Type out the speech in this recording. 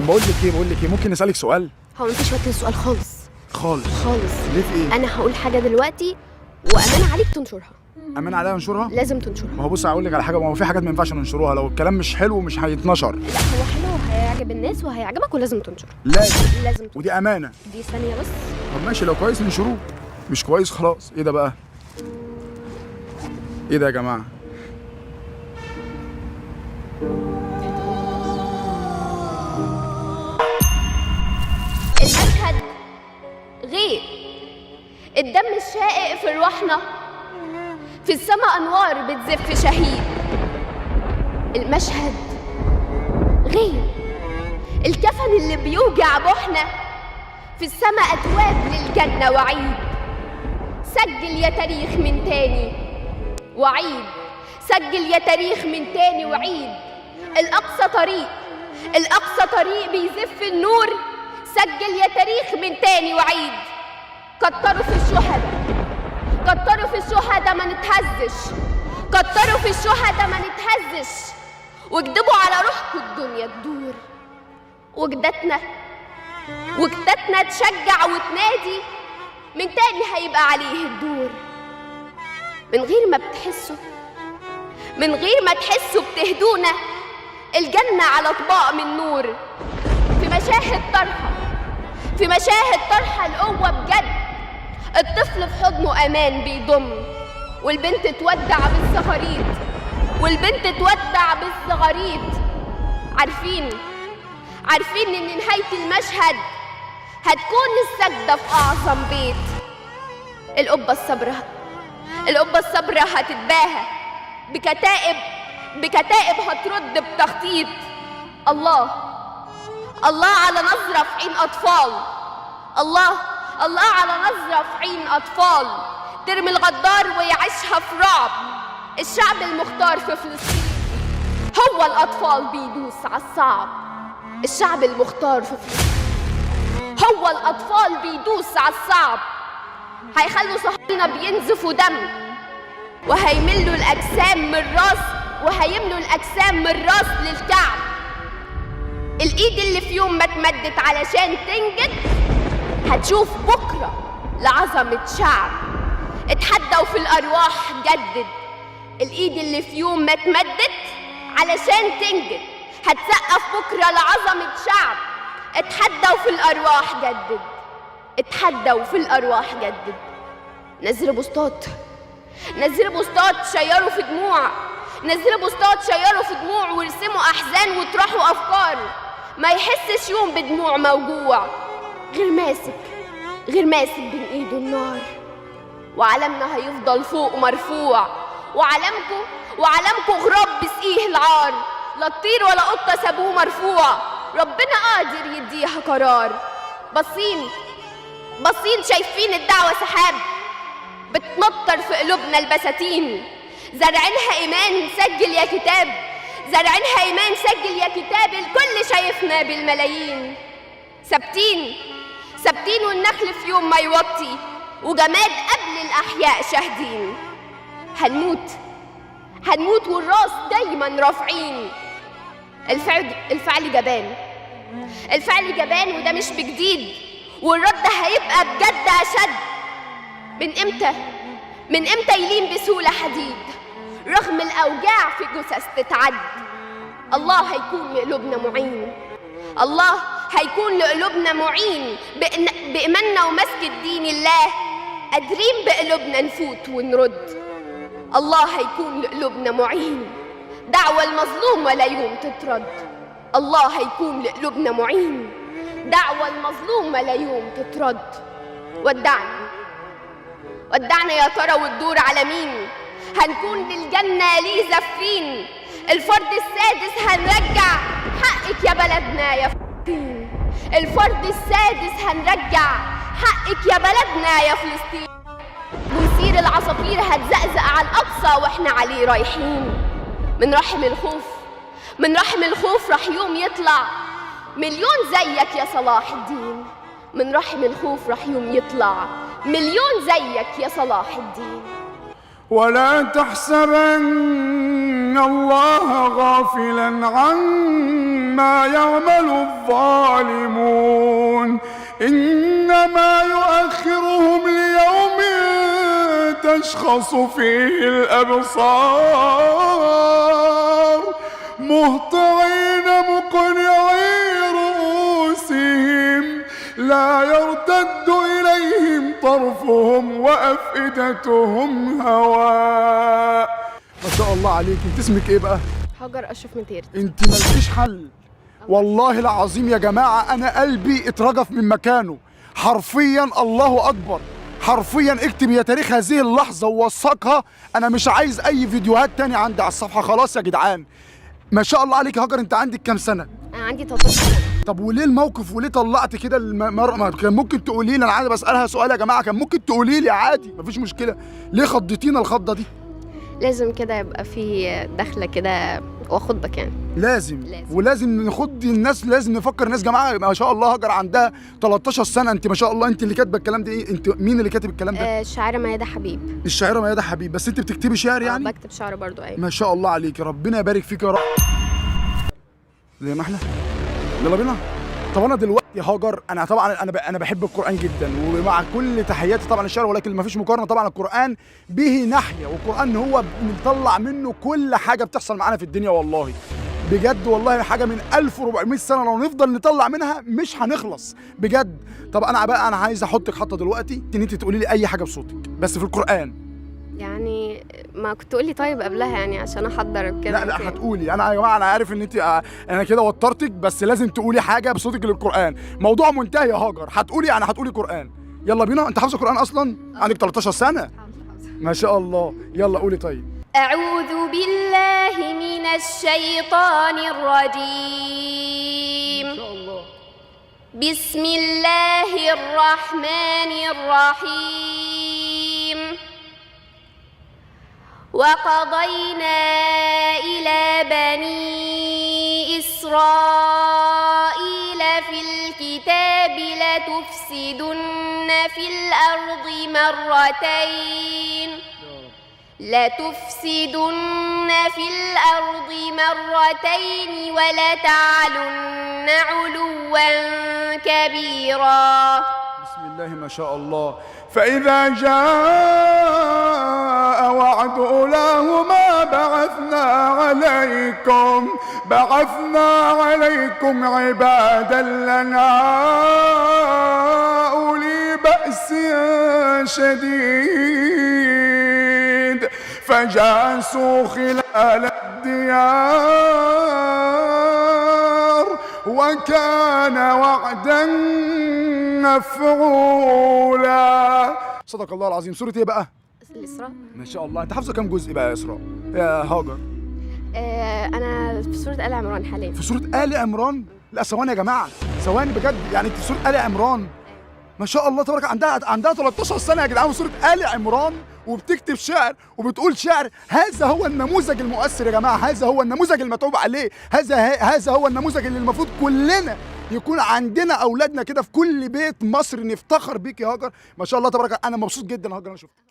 بقول لك ايه، ممكن نسالك سؤال؟ هو مفيش وقت للسؤال خالص. خالص؟ ليه في ايه؟ انا هقول حاجه دلوقتي وامانه عليك تنشرها. امانه عليا انشرها؟ لازم تنشرها. ما هو بص هقول لك على حاجه، ما هو في حاجات ما ينفعش ننشروها، لو الكلام مش حلو مش هيتنشر. لا هو حلو وهيعجب الناس وهيعجبك ولازم تنشر. لازم تنشر. ودي امانه. دي ثانيه بس. طب ماشي، لو كويس ننشروه، مش كويس خلاص. ايه ده بقى؟ ايه ده يا جماعه؟ المشهد غير، الدم الشائق في روحنا، في السماء انوار بتزف شهيد. المشهد غير، الكفن اللي بيوجع بوحنا، في السماء اتواب للجنه وعيد. سجل يا تاريخ من تاني وعيد، سجل يا تاريخ من تاني وعيد. الاقصى طريق، الاقصى طريق بيزف النور. سجل يا تاريخ من تاني وعيد. كتروا في الشهداء، كتروا في الشهداء ما نتهزش، كتروا في الشهداء ما نتهزش. واكدبوا على روحكم الدنيا تدور. وجدتنا تشجع وتنادي، من تاني هيبقى عليه الدور. من غير ما بتحسوا، من غير ما تحسوا بتهدونا. الجنة على طباق من نور. في مشاهد طرحة، في مشاهد طرحة القوة بجد. الطفل في حضنه أمان بيضم، والبنت تودع بالزغاريد، والبنت تودع بالزغاريد. عارفين إن نهاية المشهد هتكون السجدة في أعظم بيت. القبة الصبرة هتتباهى بكتائب هترد بتخطيط. الله على نظرة في عين أطفال، الله على نظرة في عين أطفال. ترمي الغدار ويعيشها في رعب. الشعب المختار في فلسطين هو الأطفال بيدوس على الصعب. الشعب المختار في فلسطين هو الأطفال بيدوس على الصعب. هيخلوا صهاينة بينزفوا دم، وهيملوا الأجسام من راس، وهيملوا الأجسام من راس للكعب. الإيد اللي في يوم ما اتمدت علشان تنجد هتشوف بكرة لعظمة شعب. اتحدوا في الأرواح جدد. الإيد اللي في يوم ما اتمدت علشان تنجد هتسقف بكرة لعظمة شعب. اتحدوا في الأرواح جدد، اتحدوا في الأرواح جدد. نزلوا بوستات، نزلوا بوستات شيروا في دموع، نزلوا بوستات شيروا في دموع وارسموا أحزان وطرحوا أفكار. ما يحسش يوم بدموع موجوع، غير ماسك بين ايده النار. وعلمنا هيفضل فوق مرفوع، وعلمكم غراب بسقيه العار. لا الطير ولا قطة سابوه مرفوع، ربنا قادر يديها قرار. باصين شايفين الدعوة سحاب بتمطر في قلوبنا البساتين. زرعينها إيمان سجل يا كتاب، زرعينها إيمان سجل يا كتاب. الكل شايفنا بالملايين. ثابتين والنخل في يوم ما يوطي، وجماد قبل الأحياء شاهدين. هنموت والراس دايما رافعين. الفعل جبان وده مش بجديد، والرد هيبقى بجد أشد. من امتى يلين بسهولة حديد رغم الأوجاع في جثث تتعد. الله هيكون لقلوبنا معين، الله هيكون لقلوبنا معين. بإيماننا ومسك دين الله قادرين بقلوبنا نفوت ونرد. الله هيكون لقلوبنا معين، دعوة المظلومة لا يوم تترد. الله هيكون لقلوبنا معين، دعوة المظلومة لا يوم تترد. ودعنا يا ترى والدور على مين؟ هنكون للجنة ليه زفين. الفرد السادس هنرجع حقك يا بلدنا يا فلسطين. الفرد السادس هنرجع حقك يا بلدنا يا فلسطين. ونسير العصافير هتزقزق على الأقصى واحنا عليه رايحين. من رحم الخوف رح يوم يطلع مليون زيك يا صلاح الدين. من رحم الخوف رح يوم يطلع مليون زيك يا صلاح الدين. ولا تحسبن الله غافلا عما يعمل الظالمون إنما يؤخرهم ليوم تشخص فيه الأبصار مهطعين مقنعي رؤوسهم لا يرتد إليهم طرفهم وأفئدتهم هواء. ما شاء الله عليك. انت اسمك ايه بقى؟ هاجر اشرف متير. انت مالكيش حل والله العظيم يا جماعه، انا قلبي اترجف من مكانه حرفيا. الله اكبر. حرفيا اكتب يا تاريخ هذه اللحظه ووثقها. انا مش عايز اي فيديوهات تاني عندي على الصفحه خلاص يا جدعان. ما شاء الله عليك يا هاجر. انت عندك كام سنه؟ انا عندي 13 سنه. طب وليه الموقف وليه طلعت كده ما كان ممكن تقولي لي؟ انا عايز بسالها سؤال يا جماعه، كان ممكن تقولي لي عادي مفيش مشكله. ليه خضتينا الخضه دي؟ لازم كده يبقى في دخله كده واخدك يعني. لازم. ولازم نخد الناس، لازم نفكر الناس. جماعه ما شاء الله هاجر عندها 13 سنه. انت ما شاء الله انت اللي كاتبه الكلام ده. ايه انت مين اللي كاتب الكلام ده؟ الشاعره ميادة حبيب. الشاعره ميادة حبيب. بس انت بتكتبي شعر يعني؟ بكتب شعر برضو. ايوه ما شاء الله عليك. ربنا يبارك فيك يا رب. زي ما احنا يلا بينا. طب انا دلوقتي يا هاجر، انا طبعا انا بحب القران جدا ومع كل تحياتي طبعا الشعر، ولكن ما فيش مقارنه. طبعا القران به ناحيه، والقران هو بنطلع منه كل حاجه بتحصل معانا في الدنيا والله بجد. والله حاجه من 1400 سنه لو نفضل نطلع منها مش هنخلص بجد. طب انا عايز احطك حاطه دلوقتي ان انت تقولي لي اي حاجه بصوتك بس في القران. يعني ما كنت تقولي طيب قبلها يعني عشان احضر كده. لا هتقولي. انا يا جماعه انا عارف ان انت انا كده وترتك، بس لازم تقولي حاجه بصوتك للقران. موضوع منتهي يا هاجر. هتقولي يعني هتقولي قران. يلا بينا. انت حافظه قران اصلا؟ عندك 13 سنه ما شاء الله. يلا قولي طيب. أعوذ بالله من الشيطان الرجيم. ما شاء الله. بسم الله الرحمن الرحيم. وقضينا إلى بني إسرائيل في الكتاب لتفسدن في الأرض مرتين ولتعلن علوا كبيرا. بسم الله ما شاء الله. فإذا جاء وعد أولاهما بعثنا عليكم عبادا لنا أولي بأس شديد فجاسوا خلال الديار وكان وعدا مفعولا. صدق الله العظيم. سورة ايه بقى؟ الإسراء. ما شاء الله. انت حافظه كام جزء بقى يا اسراء يا هاجر؟ أنا في سورة آل عمران حاليا. في سورة آل عمران؟ لا ثواني يا جماعة، ثواني بجد. يعني انت في سورة آل عمران ما شاء الله تبارك. عندها 13 سنة يا جدعان، في سورة آل عمران وبتكتب شعر وبتقول شعر. هذا هو النموذج المؤثر يا جماعة. هذا هو النموذج المتعوب عليه. هذا هو النموذج اللي المفروض كلنا يكون عندنا اولادنا كده في كل بيت مصر نفتخر بيك يا هاجر. ما شاء الله تبارك. انا مبسوط جدا يا هاجر انا شفتك.